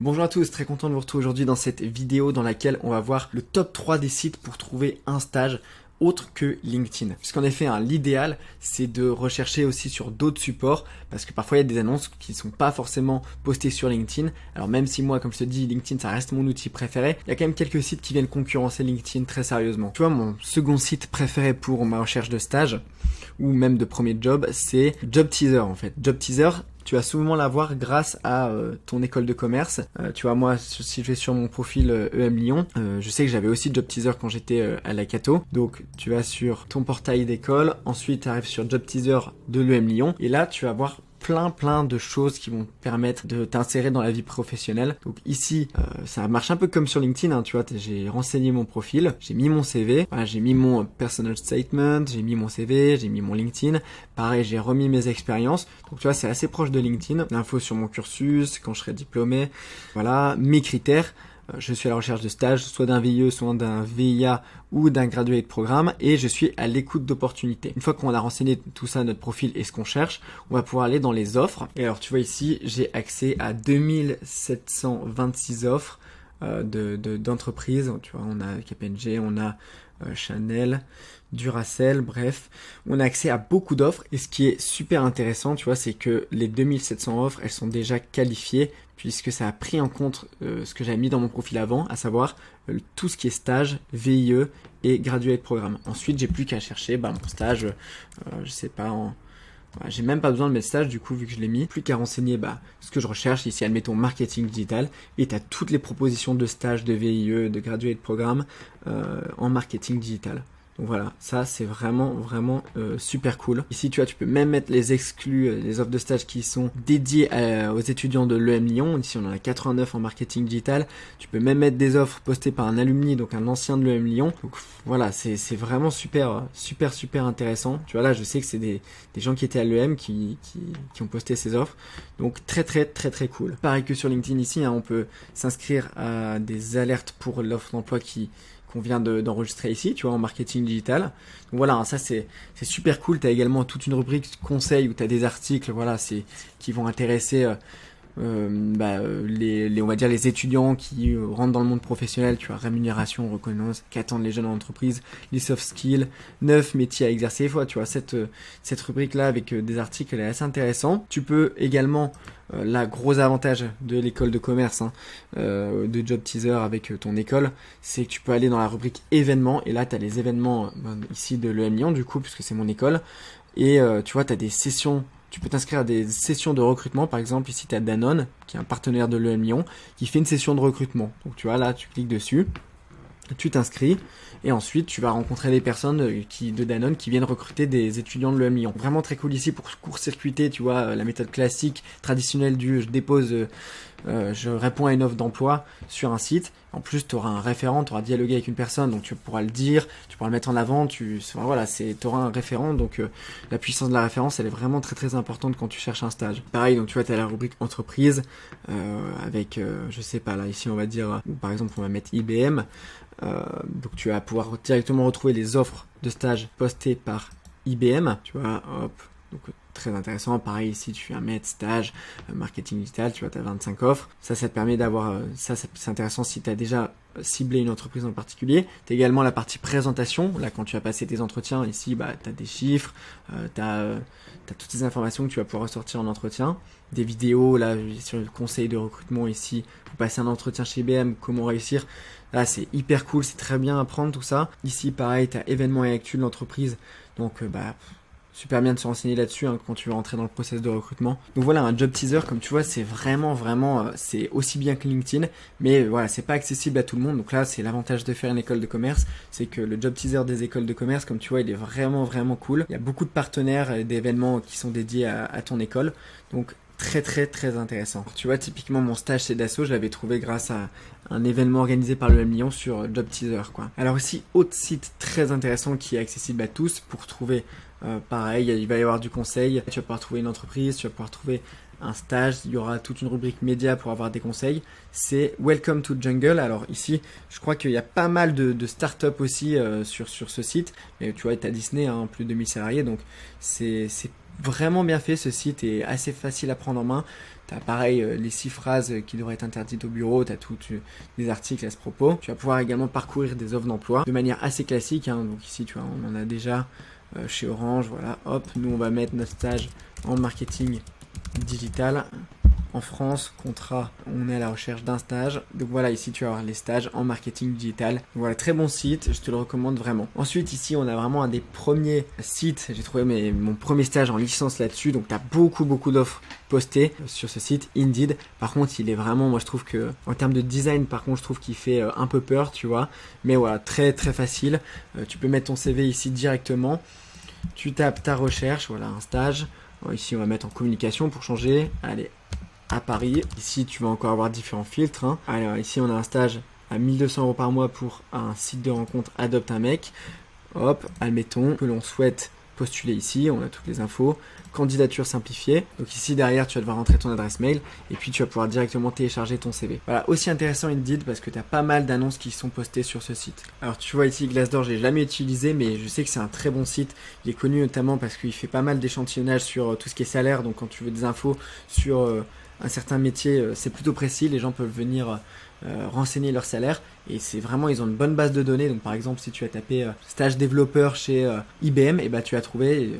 Bonjour à tous, très content de vous retrouver aujourd'hui dans cette vidéo dans laquelle on va voir le top 3 des sites pour trouver un stage autre que LinkedIn. Puisqu'en effet, l'idéal, c'est de rechercher aussi sur d'autres supports, parce que parfois il y a des annonces qui ne sont pas forcément postées sur LinkedIn. Alors même si moi, comme je te dis, LinkedIn, ça reste mon outil préféré, il y a quand même quelques sites qui viennent concurrencer LinkedIn très sérieusement. Tu vois, mon second site préféré pour ma recherche de stage, ou même de premier job, c'est Job Teaser en fait. Job Teaser, tu vas souvent l'avoir grâce à ton école de commerce. Tu vois, moi, si je vais sur mon profil EM Lyon, je sais que j'avais aussi Job Teaser quand j'étais à la Cato. Donc, tu vas sur ton portail d'école, ensuite tu arrives sur Job Teaser de l'EM Lyon, et là, tu vas voir plein de choses qui vont te permettre de t'insérer dans la vie professionnelle. Donc ici, ça marche un peu comme sur LinkedIn, tu vois, j'ai renseigné mon profil, j'ai mis mon CV, voilà, j'ai mis mon personal statement, j'ai mis mon CV, j'ai mis mon LinkedIn, pareil, j'ai remis mes expériences. Donc tu vois, c'est assez proche de LinkedIn. L'info sur mon cursus, quand je serai diplômé, voilà, mes critères. Je suis à la recherche de stage, soit d'un VIE, soit d'un VIA ou d'un graduate programme, et je suis à l'écoute d'opportunités. Une fois qu'on a renseigné tout ça, notre profil et ce qu'on cherche, on va pouvoir aller dans les offres. Et alors tu vois ici, j'ai accès à 2726 offres d'entreprises. Tu vois, on a KPMG, on a Chanel, Duracell, bref, on a accès à beaucoup d'offres, et ce qui est super intéressant, tu vois, c'est que les 2700 offres, elles sont déjà qualifiées, puisque ça a pris en compte ce que j'avais mis dans mon profil avant, à savoir tout ce qui est stage, VIE et graduate programme. Ensuite, j'ai plus qu'à chercher mon stage, je sais pas, j'ai même pas besoin de mes stages du coup vu que je l'ai mis, plus qu'à renseigner ce que je recherche, ici admettons marketing digital, et tu as toutes les propositions de stages, de VIE, de graduate programme en marketing digital. Donc voilà, ça c'est vraiment super cool. Ici tu vois, tu peux même mettre les exclus, les offres de stage qui sont dédiées aux étudiants de l'EM Lyon. Ici on en a 89 en marketing digital. Tu peux même mettre des offres postées par un alumni, donc un ancien de l'EM Lyon. Donc voilà, c'est vraiment super intéressant. Tu vois là, je sais que c'est des gens qui étaient à l'EM qui ont posté ces offres. Donc très cool. Pareil que sur LinkedIn ici, on peut s'inscrire à des alertes pour l'offre d'emploi qu'on vient d'enregistrer ici, tu vois, en marketing digital. Donc voilà, ça c'est super cool. Tu as également toute une rubrique conseils où tu as des articles, voilà, qui vont intéresser on va dire les étudiants qui rentrent dans le monde professionnel, tu vois, rémunération, reconnaissance, qu'attendent les jeunes en entreprise, les soft skills, 9 métiers à exercer. Tu vois, cette rubrique là avec des articles, elle est assez intéressante. Tu peux également gros avantage de l'école de commerce, de Job Teaser avec ton école, c'est que tu peux aller dans la rubrique événements, et là tu as les événements ici de l'EM Lyon du coup, puisque c'est mon école, et tu vois, tu as des sessions. Tu peux t'inscrire à des sessions de recrutement. Par exemple, ici, tu as Danone, qui est un partenaire de l'EM Lyon, qui fait une session de recrutement. Donc, tu vois, là, tu cliques dessus, tu t'inscris, et ensuite, tu vas rencontrer des personnes de Danone qui viennent recruter des étudiants de l'EM Lyon. Vraiment très cool ici pour court-circuiter, tu vois, la méthode classique, traditionnelle du je dépose... je réponds à une offre d'emploi sur un site. En plus, tu auras un référent, tu auras dialogué avec une personne, donc tu pourras le dire, tu pourras le mettre en avant, tu auras un référent, donc la puissance de la référence, elle est vraiment très importante quand tu cherches un stage. Pareil, donc tu vois, tu as la rubrique entreprise, avec, je sais pas, là, ici, on va dire, par exemple, on va mettre IBM, donc tu vas pouvoir directement retrouver les offres de stage postées par IBM, tu vois, hop, donc très intéressant. Pareil ici, tu vas mettre stage, marketing digital, tu vois, tu as 25 offres. Ça te permet d'avoir, c'est intéressant si tu as déjà ciblé une entreprise en particulier. Tu as également la partie présentation. Là, quand tu vas passer tes entretiens, ici, tu as des chiffres, tu as toutes ces informations que tu vas pouvoir ressortir en entretien. Des vidéos, là, sur le conseil de recrutement ici, pour passer un entretien chez IBM, comment réussir. Là, c'est hyper cool, c'est très bien à apprendre tout ça. Ici, pareil, tu as événements et actus de l'entreprise. Donc, super bien de se renseigner là-dessus quand tu veux rentrer dans le process de recrutement. Donc voilà, un job teaser, comme tu vois, c'est vraiment, c'est aussi bien que LinkedIn, mais voilà, c'est pas accessible à tout le monde. Donc là, c'est l'avantage de faire une école de commerce, c'est que le job teaser des écoles de commerce, comme tu vois, il est vraiment cool. Il y a beaucoup de partenaires et d'événements qui sont dédiés à ton école. Donc très intéressant. Tu vois, typiquement mon stage chez Dassault, je l'avais trouvé grâce à un événement organisé par le M Lyon sur Job Teaser, quoi. Alors aussi, autre site très intéressant qui est accessible à tous pour trouver, pareil, il va y avoir du conseil, tu vas pouvoir trouver une entreprise, tu vas pouvoir trouver un stage, il y aura toute une rubrique média pour avoir des conseils, c'est Welcome to Jungle. Alors ici, je crois qu'il y a pas mal de startups aussi sur ce site, mais tu vois, tu as Disney, plus de 2000 salariés, donc c'est vraiment bien fait, ce site est assez facile à prendre en main. T'as pareil les 6 phrases qui devraient être interdites au bureau, t'as tous des articles à ce propos. Tu vas pouvoir également parcourir des offres d'emploi de manière assez classique, hein. Donc ici tu vois, on en a déjà chez Orange, voilà, hop, nous on va mettre notre stage en marketing digital. En France, contrat, on est à la recherche d'un stage. Donc voilà, ici tu vas avoir les stages en marketing digital. Donc voilà, très bon site, je te le recommande vraiment. Ensuite, ici, on a vraiment un des premiers sites. J'ai trouvé mon premier stage en licence là-dessus. Donc tu as beaucoup d'offres postées sur ce site, Indeed. Par contre, il est vraiment, moi je trouve que, en termes de design, par contre, je trouve qu'il fait un peu peur, tu vois. Mais voilà, très facile. Tu peux mettre ton CV ici directement. Tu tapes ta recherche, voilà, un stage. Ici, on va mettre en communication pour changer. Allez, à Paris. Ici, tu vas encore avoir différents filtres, hein. Alors ici, on a un stage à 1 200 € par mois pour un site de rencontre Adopte un mec. Hop, admettons que l'on souhaite postuler ici, on a toutes les infos. Candidature simplifiée. Donc ici, derrière, tu vas devoir rentrer ton adresse mail et puis tu vas pouvoir directement télécharger ton CV. Voilà, aussi intéressant Indeed parce que tu as pas mal d'annonces qui sont postées sur ce site. Alors tu vois ici, Glassdoor, j'ai jamais utilisé, mais je sais que c'est un très bon site. Il est connu notamment parce qu'il fait pas mal d'échantillonnage sur tout ce qui est salaire. Donc quand tu veux des infos sur un certain métier, c'est plutôt précis, les gens peuvent venir renseigner leur salaire et c'est vraiment, ils ont une bonne base de données. Donc par exemple, si tu as tapé stage développeur chez IBM, et bah tu as trouvé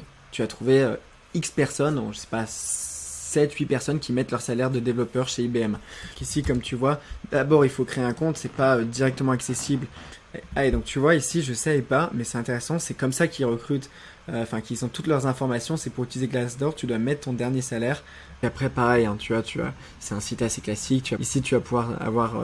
X personnes, je sais pas, 7-8 personnes qui mettent leur salaire de développeur chez IBM. Ici, comme tu vois, d'abord il faut créer un compte, c'est pas directement accessible. Allez, donc tu vois ici, je savais pas, mais c'est intéressant, c'est comme ça qu'ils recrutent, qu'ils ont toutes leurs informations. C'est pour utiliser Glassdoor, tu dois mettre ton dernier salaire. Et après pareil, hein, tu vois, c'est un site assez classique. Ici tu vas pouvoir avoir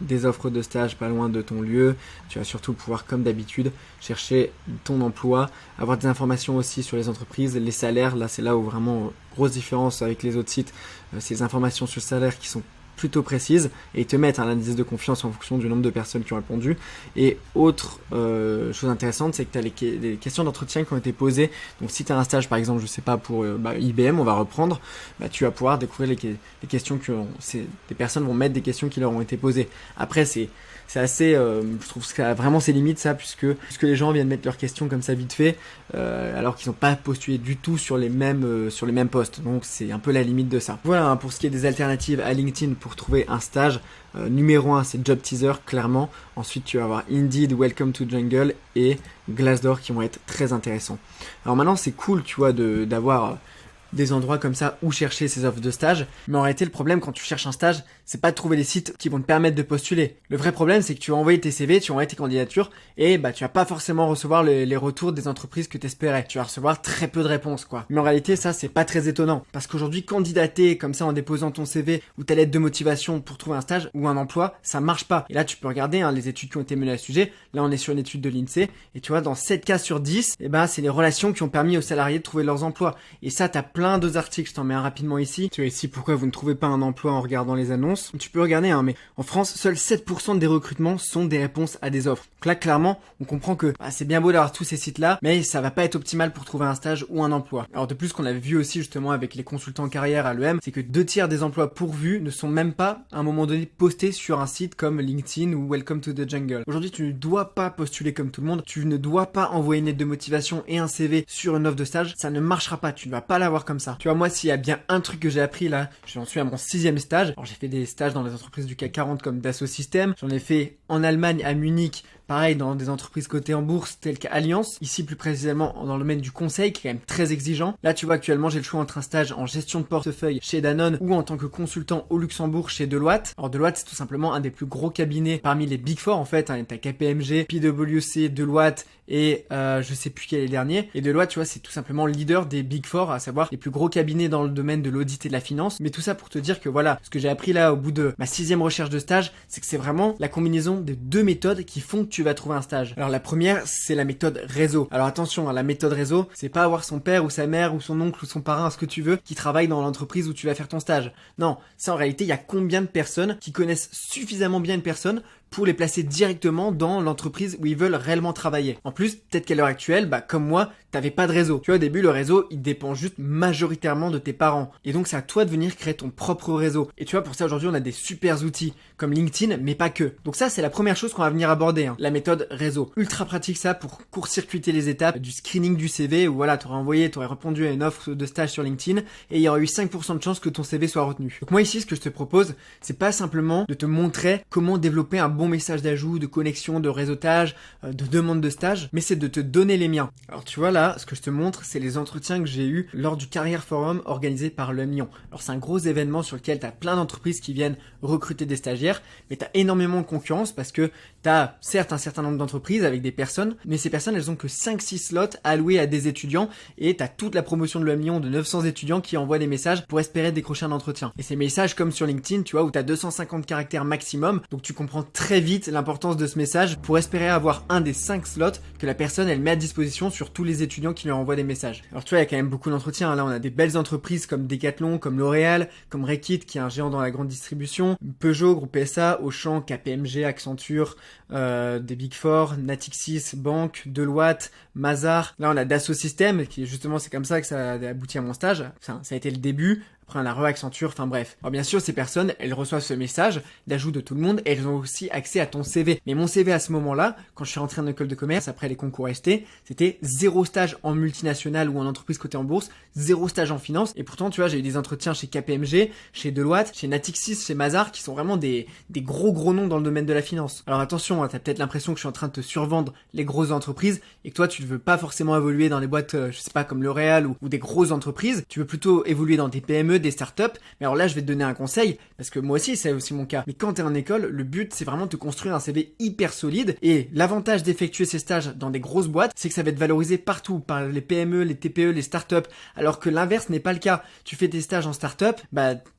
des offres de stage pas loin de ton lieu. Tu vas surtout pouvoir, comme d'habitude, chercher ton emploi, avoir des informations aussi sur les entreprises, les salaires. Là, c'est là où vraiment grosse différence avec les autres sites. Ces informations sur le salaire qui sont plutôt précises et te mettre un indice de confiance en fonction du nombre de personnes qui ont répondu. Et autre chose intéressante, c'est que tu as les questions d'entretien qui ont été posées. Donc si tu as un stage par exemple, je sais pas, pour IBM, on va reprendre, tu vas pouvoir découvrir les questions des personnes vont mettre des questions qui leur ont été posées. Après c'est assez, je trouve que ça a vraiment ses limites ça, puisque les gens viennent mettre leurs questions comme ça vite fait, alors qu'ils n'ont pas postulé du tout sur les mêmes postes. Donc c'est un peu la limite de ça. Voilà, hein, pour ce qui est des alternatives à LinkedIn pour trouver un stage. Numéro 1, c'est Job Teaser, clairement. Ensuite, tu vas avoir Indeed, Welcome to Jungle et Glassdoor qui vont être très intéressants. Alors maintenant, c'est cool, tu vois, d'avoir des endroits comme ça où chercher ces offres de stage. Mais en réalité, le problème quand tu cherches un stage, c'est pas de trouver les sites qui vont te permettre de postuler. Le vrai problème, c'est que tu vas envoyer tes CV, tu vas envoyer tes candidatures et tu vas pas forcément recevoir les retours des entreprises que t'espérais. Tu vas recevoir très peu de réponses, quoi. Mais en réalité, ça, c'est pas très étonnant. Parce qu'aujourd'hui, candidater comme ça en déposant ton CV ou ta lettre de motivation pour trouver un stage ou un emploi, ça marche pas. Et là, tu peux regarder les études qui ont été menées à ce sujet. Là, on est sur une étude de l'INSEE et tu vois, dans 7 cas sur 10, c'est les relations qui ont permis aux salariés de trouver leurs emplois. Et ça, t'as plein d'autres articles, je t'en mets un rapidement ici. Tu vois ici pourquoi vous ne trouvez pas un emploi en regardant les annonces. Tu peux regarder, mais en France, seuls 7% des recrutements sont des réponses à des offres. Donc là, clairement, on comprend que c'est bien beau d'avoir tous ces sites-là, mais ça va pas être optimal pour trouver un stage ou un emploi. Alors de plus, qu'on avait vu aussi justement avec les consultants en carrière à l'EM, c'est que 2/3 des emplois pourvus ne sont même pas à un moment donné postés sur un site comme LinkedIn ou Welcome to the Jungle. Aujourd'hui, tu ne dois pas postuler comme tout le monde. Tu ne dois pas envoyer une lettre de motivation et un CV sur une offre de stage. Ça ne marchera pas. Tu ne vas pas l'avoir comme ça. Tu vois, moi, s'il y a bien un truc que j'ai appris là, j'en suis à mon 6e stage. Alors j'ai fait des stages dans les entreprises du CAC 40 comme Dassault Systèmes. J'en ai fait en Allemagne, à Munich, pareil dans des entreprises cotées en bourse telles qu'Allianz, ici plus précisément dans le domaine du conseil qui est quand même très exigeant. Là tu vois actuellement j'ai le choix entre un stage en gestion de portefeuille chez Danone ou en tant que consultant au Luxembourg chez Deloitte. Alors Deloitte c'est tout simplement un des plus gros cabinets parmi les Big Four en fait, t'as KPMG, PwC, Deloitte et je sais plus quel est le dernier. Et Deloitte tu vois c'est tout simplement le leader des Big Four, à savoir les plus gros cabinets dans le domaine de l'audit et de la finance. Mais tout ça pour te dire que voilà, ce que j'ai appris là au bout de ma 6e recherche de stage, c'est que c'est vraiment la combinaison des deux méthodes qui font que tu vas trouver un stage. Alors la première, c'est la méthode réseau. Alors attention, la méthode réseau, c'est pas avoir son père ou sa mère ou son oncle ou son parrain, ce que tu veux, qui travaille dans l'entreprise où tu vas faire ton stage. Non, ça en réalité, il y a combien de personnes qui connaissent suffisamment bien une personne pour les placer directement dans l'entreprise où ils veulent réellement travailler. En plus, peut-être qu'à l'heure actuelle, comme moi, t'avais pas de réseau. Tu vois, au début, le réseau, il dépend juste majoritairement de tes parents. Et donc, c'est à toi de venir créer ton propre réseau. Et tu vois, pour ça, aujourd'hui, on a des super outils comme LinkedIn, mais pas que. Donc ça, c'est la première chose qu'on va venir aborder, hein, la méthode réseau. Ultra pratique ça pour court-circuiter les étapes du screening du CV où voilà, t'aurais répondu à une offre de stage sur LinkedIn et il y aurait eu 5% de chance que ton CV soit retenu. Donc moi ici, ce que je te propose, c'est pas simplement de te montrer comment développer un bon message d'ajout, de connexion, de réseautage, de demande de stage, mais c'est de te donner les miens. Alors tu vois là, ce que je te montre, c'est les entretiens que j'ai eus lors du Carrière Forum organisé par Le Million. Alors c'est un gros événement sur lequel t'as plein d'entreprises qui viennent recruter des stagiaires, mais t'as énormément de concurrence parce que t'as certes un certain nombre d'entreprises avec des personnes, mais ces personnes elles ont que 5-6 slots alloués à des étudiants et t'as toute la promotion de Le Million de 900 étudiants qui envoient des messages pour espérer décrocher un entretien. Et ces messages comme sur LinkedIn, tu vois, où t'as 250 caractères maximum, donc tu comprends très vite l'importance de ce message pour espérer avoir un des 5 slots que la personne elle met à disposition sur tous les étudiants qui lui envoient des messages. Alors tu vois, il y a quand même beaucoup d'entretiens, là on a des belles entreprises comme Decathlon, comme L'Oréal, comme Reckitt qui est un géant dans la grande distribution, Peugeot, Groupe PSA, Auchan, KPMG, Accenture, des Big Four, Natixis, Banque, Deloitte, Mazars. Là on a Dassault Systèmes qui justement c'est comme ça que ça a abouti à mon stage. Ça a été le début. Après, on a Accenture, enfin bref. Alors bien sûr, ces personnes, elles reçoivent ce message d'ajout de tout le monde et elles ont aussi accès à ton CV. Mais mon CV à ce moment-là, quand je suis rentré en école de commerce, après les concours ST, c'était 0 stage en multinationale ou en entreprise cotée en bourse, 0 stage en finance. Et pourtant, tu vois, j'ai eu des entretiens chez KPMG, chez Deloitte, chez Natixis, chez Mazars, qui sont vraiment des gros noms dans le domaine de la finance. Alors attention, hein, t'as peut-être l'impression que je suis en train de te survendre les grosses entreprises et que toi, tu ne veux pas forcément évoluer dans les boîtes, je sais pas, comme L'Oréal ou des grosses entreprises. Tu veux plutôt évoluer dans des PME, des startups. Mais alors là, je vais te donner un conseil, parce que moi aussi, c'est aussi mon cas. Mais quand t'es en école, le but, c'est vraiment de te construire un CV hyper solide. Et l'avantage d'effectuer ces stages dans des grosses boîtes, c'est que ça va être valorisé partout, par les PME, les TPE, les startups. Alors que l'inverse n'est pas le cas. Tu fais tes stages en startup,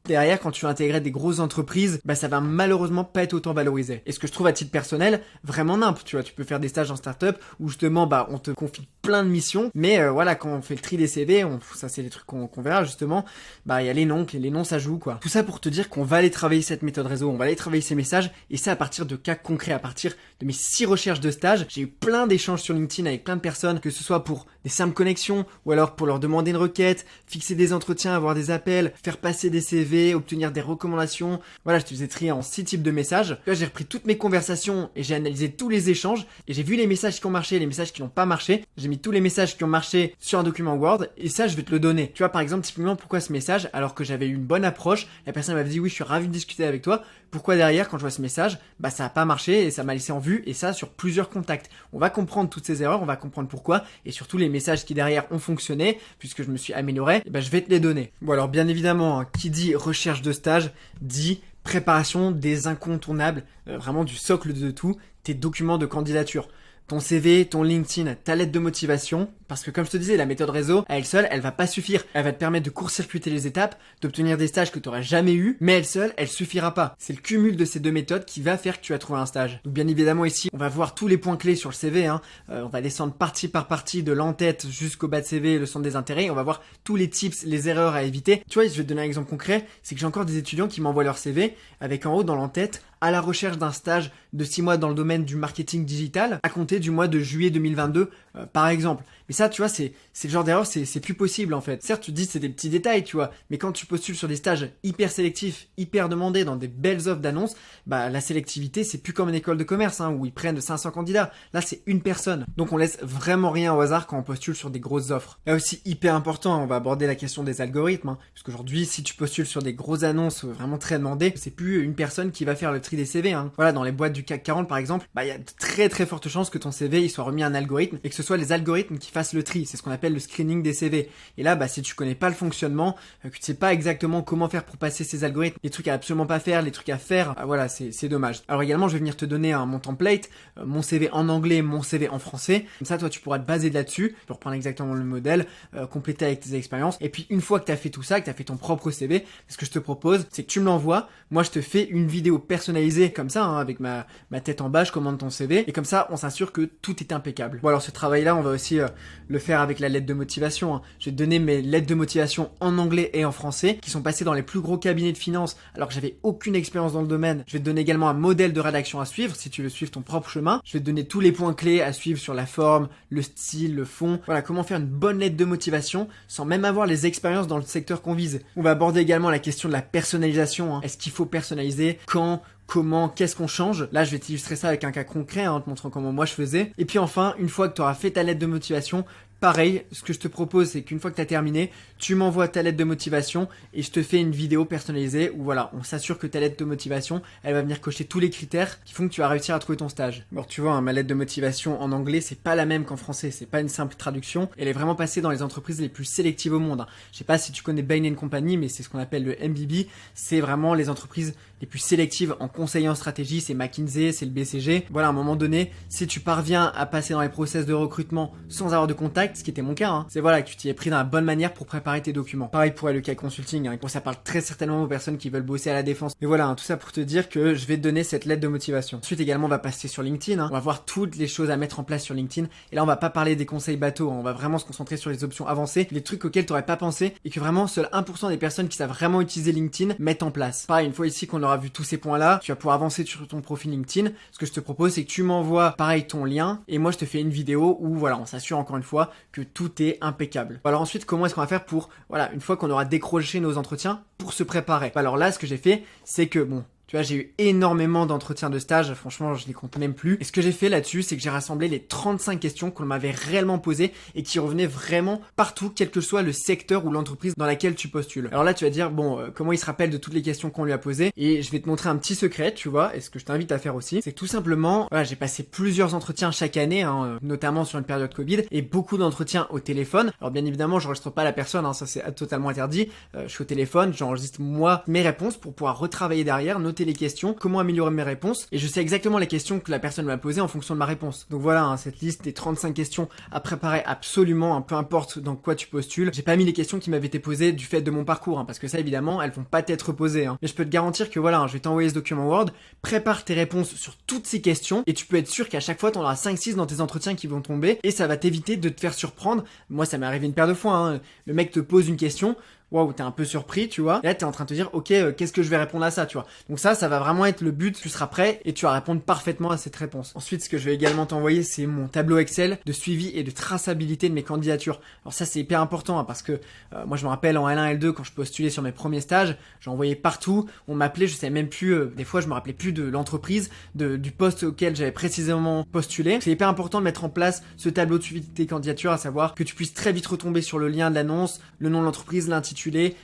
derrière, quand tu vas intégrer des grosses entreprises, ça va malheureusement pas être autant valorisé. Et ce que je trouve à titre personnel, vraiment nimp. Tu vois, tu peux faire des stages en startup où justement, on te confie plein de missions. Mais voilà, quand on fait le tri des CV, ça c'est les trucs qu'on verra justement, il y a les noms, les noms ça joue quoi. Tout ça pour te dire qu'on va aller travailler cette méthode réseau, on va aller travailler ces messages et ça à partir de cas concrets, à partir de mes 6 recherches de stage. J'ai eu plein d'échanges sur LinkedIn avec plein de personnes, que ce soit pour des simples connexions ou alors pour leur demander une requête, fixer des entretiens, avoir des appels, faire passer des CV, obtenir des recommandations. Voilà, je te faisais trier en 6 types de messages. Là, j'ai repris toutes mes conversations et j'ai analysé tous les échanges et j'ai vu les messages qui ont marché et les messages qui n'ont pas marché. J'ai mis tous les messages qui ont marché sur un document Word et ça, je vais te le donner. Tu vois, par exemple, typiquement, pourquoi ce message alors que j'avais eu une bonne approche, la personne m'avait dit oui, je suis ravi de discuter avec toi. Pourquoi derrière, quand je vois ce message, ça a pas marché et ça m'a laissé en vue et ça sur plusieurs contacts. On va comprendre toutes ces erreurs, on va comprendre pourquoi et surtout les messages qui derrière ont fonctionné puisque je me suis amélioré, je vais te les donner. Bon alors bien évidemment, qui dit recherche de stage dit préparation des incontournables, vraiment du socle de tout, tes documents de candidature. Ton CV, ton LinkedIn, ta lettre de motivation, parce que comme je te disais, la méthode réseau, à elle seule, elle va pas suffire. Elle va te permettre de court-circuiter les étapes, d'obtenir des stages que tu n'auras jamais eu, mais elle seule, elle suffira pas. C'est le cumul de ces deux méthodes qui va faire que tu vas trouver un stage. Donc bien évidemment ici, on va voir tous les points clés sur le CV, on va descendre partie par partie de l'en-tête jusqu'au bas de CV, le centre des intérêts, on va voir tous les tips, les erreurs à éviter. Tu vois, je vais te donner un exemple concret, c'est que j'ai encore des étudiants qui m'envoient leur CV avec en haut dans l'en-tête à la recherche d'un stage de 6 mois dans le domaine du marketing digital à compter du mois de juillet 2022 par exemple. Mais ça, tu vois, c'est le genre d'erreur, c'est plus possible en fait. Certes, tu te dis c'est des petits détails, tu vois, mais quand tu postules sur des stages hyper sélectifs, hyper demandés dans des belles offres d'annonces, la sélectivité, c'est plus comme une école de commerce où ils prennent 500 candidats. Là, c'est une personne. Donc on laisse vraiment rien au hasard quand on postule sur des grosses offres. Là aussi, hyper important, on va aborder la question des algorithmes, parce qu'aujourd'hui, si tu postules sur des grosses annonces vraiment très demandées, c'est plus une personne qui va faire le tri des CV. Voilà, dans les boîtes du CAC 40 par exemple, il y a de très très fortes chances que ton CV il soit remis à un algorithme et que ce soit les algorithmes qui fassent le tri. C'est ce qu'on appelle le screening des CV. Et là, si tu connais pas le fonctionnement, que tu sais pas exactement comment faire pour passer ces algorithmes, les trucs à absolument pas faire, les trucs à faire, voilà, c'est dommage. Alors également, je vais venir te donner mon template, mon CV en anglais, mon CV en français. Comme ça, toi, tu pourras te baser là-dessus pour reprendre exactement le modèle, compléter avec tes expériences. Et puis, une fois que tu as fait tout ça, que tu as fait ton propre CV, ce que je te propose, c'est que tu me l'envoies. Moi, je te fais une vidéo personnalisée comme ça, avec ma tête en bas, je commande ton CV. Et comme ça, on s'assure que tout est impeccable. Bon, alors ce travail-là, on va aussi le faire avec la lettre de motivation, hein. Je vais te donner mes lettres de motivation en anglais et en français qui sont passées dans les plus gros cabinets de finance alors que j'avais aucune expérience dans le domaine. Je vais te donner également un modèle de rédaction à suivre si tu veux suivre ton propre chemin. Je vais te donner tous les points clés à suivre sur la forme, le style, le fond. Voilà, comment faire une bonne lettre de motivation sans même avoir les expériences dans le secteur qu'on vise. On va aborder également la question de la personnalisation, hein. Est-ce qu'il faut personnaliser? Quand? Comment, qu'est-ce qu'on change? Là, je vais t'illustrer ça avec un cas concret, hein, en te montrant comment moi je faisais. Et puis enfin, une fois que tu auras fait ta lettre de motivation, pareil, ce que je te propose, c'est qu'une fois que tu as terminé, tu m'envoies ta lettre de motivation et je te fais une vidéo personnalisée où voilà, on s'assure que ta lettre de motivation, elle va venir cocher tous les critères qui font que tu vas réussir à trouver ton stage. Alors tu vois, hein, ma lettre de motivation en anglais, c'est pas la même qu'en français, c'est pas une simple traduction. Elle est vraiment passée dans les entreprises les plus sélectives au monde, hein. Je sais pas si tu connais Bain & Company, mais c'est ce qu'on appelle le MBB. C'est vraiment les entreprises les plus sélectives en conseil en stratégie, c'est McKinsey, c'est le BCG. Voilà, à un moment donné, si tu parviens à passer dans les process de recrutement sans avoir de contact, ce qui était mon cas, hein, c'est voilà que tu t'y es pris dans la bonne manière pour préparer tes documents. Pareil pour le cas consulting, hein. Bon, ça parle très certainement aux personnes qui veulent bosser à la défense. Mais voilà, hein, tout ça pour te dire que je vais te donner cette lettre de motivation. Ensuite également, on va passer sur LinkedIn, hein. On va voir toutes les choses à mettre en place sur LinkedIn. Et là, on va pas parler des conseils bateaux, hein. On va vraiment se concentrer sur les options avancées, les trucs auxquels tu n'aurais pas pensé et que vraiment seul 1% des personnes qui savent vraiment utiliser LinkedIn mettent en place. Pareil, une fois ici qu'on aura vu tous ces points-là, tu vas pouvoir avancer sur ton profil LinkedIn. Ce que je te propose, c'est que tu m'envoies pareil ton lien et moi je te fais une vidéo où voilà, on s'assure encore une fois que tout est impeccable. Alors ensuite, comment est-ce qu'on va faire pour, voilà, une fois qu'on aura décroché nos entretiens, pour se préparer? Alors là, ce que j'ai fait, c'est que bon, tu vois, j'ai eu énormément d'entretiens de stage, franchement, je les compte même plus. Et ce que j'ai fait là-dessus, c'est que j'ai rassemblé les 35 questions qu'on m'avait réellement posées et qui revenaient vraiment partout, quel que soit le secteur ou l'entreprise dans laquelle tu postules. Alors là, tu vas dire, bon, comment il se rappelle de toutes les questions qu'on lui a posées? Et je vais te montrer un petit secret, tu vois, et ce que je t'invite à faire aussi, c'est que tout simplement, voilà, j'ai passé plusieurs entretiens chaque année, hein, notamment sur une période Covid, et beaucoup d'entretiens au téléphone. Alors bien évidemment, j'enregistre pas la personne, hein, ça c'est totalement interdit. Je suis au téléphone, j'enregistre moi mes réponses pour pouvoir retravailler derrière, noter les questions, comment améliorer mes réponses, et je sais exactement les questions que la personne m'a posées en fonction de ma réponse. Donc voilà, hein, cette liste des 35 questions à préparer absolument, hein, peu importe dans quoi tu postules. J'ai pas mis les questions qui m'avaient été posées du fait de mon parcours, hein, parce que ça évidemment, elles vont pas t'être posées, hein. Mais je peux te garantir que voilà, hein, je vais t'envoyer ce document Word, prépare tes réponses sur toutes ces questions, et tu peux être sûr qu'à chaque fois, t'en auras 5-6 dans tes entretiens qui vont tomber, et ça va t'éviter de te faire surprendre. Moi, ça m'est arrivé une paire de fois, hein. Le mec te pose une question, waouh, t'es un peu surpris, tu vois. Et là, t'es en train de te dire, ok, qu'est-ce que je vais répondre à ça, tu vois. Donc ça va vraiment être le but. Tu seras prêt et tu vas répondre parfaitement à cette réponse. Ensuite, ce que je vais également t'envoyer, c'est mon tableau Excel de suivi et de traçabilité de mes candidatures. Alors ça, c'est hyper important, hein, parce que moi, je me rappelle en L1, L2, quand je postulais sur mes premiers stages, j'en envoyais partout. On m'appelait, je savais même plus, des fois, je me rappelais plus de l'entreprise, du poste auquel j'avais précisément postulé. C'est hyper important de mettre en place ce tableau de suivi de tes candidatures, à savoir que tu puisses très vite retomber sur le lien de l'annonce, le nom de l'entreprise, l'intitulé,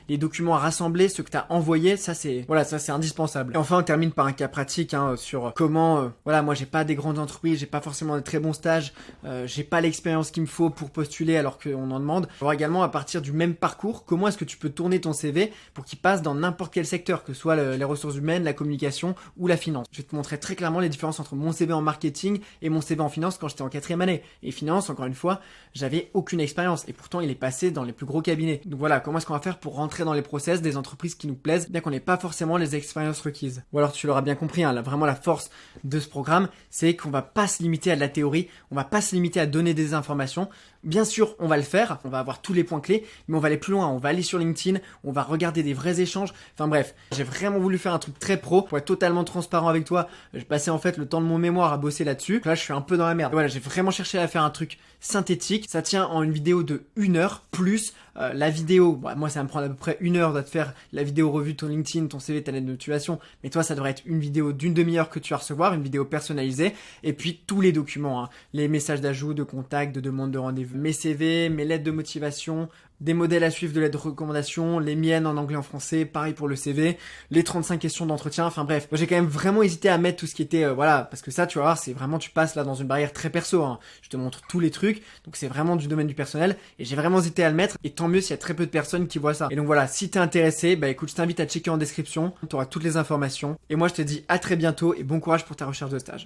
les documents à rassembler, ceux que tu as envoyés, ça c'est indispensable. Et enfin, on termine par un cas pratique, hein, sur comment voilà, moi j'ai pas des grandes entreprises, j'ai pas forcément de très bons stages, j'ai pas l'expérience qu'il me faut pour postuler alors qu'on en demande. On va voir également à partir du même parcours, comment est-ce que tu peux tourner ton CV pour qu'il passe dans n'importe quel secteur, que ce soit les ressources humaines, la communication ou la finance. Je vais te montrer très clairement les différences entre mon CV en marketing et mon CV en finance quand j'étais en 4e année. Et finance, encore une fois, j'avais aucune expérience et pourtant il est passé dans les plus gros cabinets. Donc voilà, comment est-ce qu'on va faire pour rentrer dans les process des entreprises qui nous plaisent, bien qu'on n'ait pas forcément les expériences requises. Ou alors tu l'auras bien compris, hein, là, vraiment la force de ce programme, c'est qu'on va pas se limiter à de la théorie, on va pas se limiter à donner des informations. Bien sûr, on va le faire, on va avoir tous les points clés, mais on va aller plus loin, on va aller sur LinkedIn, on va regarder des vrais échanges. Enfin bref, j'ai vraiment voulu faire un truc très pro pour être totalement transparent avec toi. J'ai passé en fait le temps de mon mémoire à bosser là-dessus. Là, je suis un peu dans la merde. Voilà, j'ai vraiment cherché à faire un truc synthétique. Ça tient en une vidéo de 1 heure plus la vidéo. Bon, moi, ça va me prendre à peu près 1 heure de te faire la vidéo revue de ton LinkedIn, ton CV, ta lettre de motivation. Mais toi, ça devrait être une vidéo d'une demi-heure que tu vas recevoir, une vidéo personnalisée. Et puis tous les documents, hein, les messages d'ajout, de contact, de demande de rendez-vous, mes CV, mes lettres de motivation, des modèles à suivre de lettres de recommandation, les miennes en anglais, en français, pareil pour le CV, les 35 questions d'entretien, enfin bref. Moi, j'ai quand même vraiment hésité à mettre tout ce qui était, voilà, parce que ça, tu vas voir, c'est vraiment, tu passes là dans une barrière très perso, hein. Je te montre tous les trucs, donc c'est vraiment du domaine du personnel, et j'ai vraiment hésité à le mettre, et tant mieux s'il y a très peu de personnes qui voient ça. Et donc voilà, si t'es intéressé, bah écoute, je t'invite à checker en description, tu auras toutes les informations, et moi je te dis à très bientôt, et bon courage pour ta recherche de stage.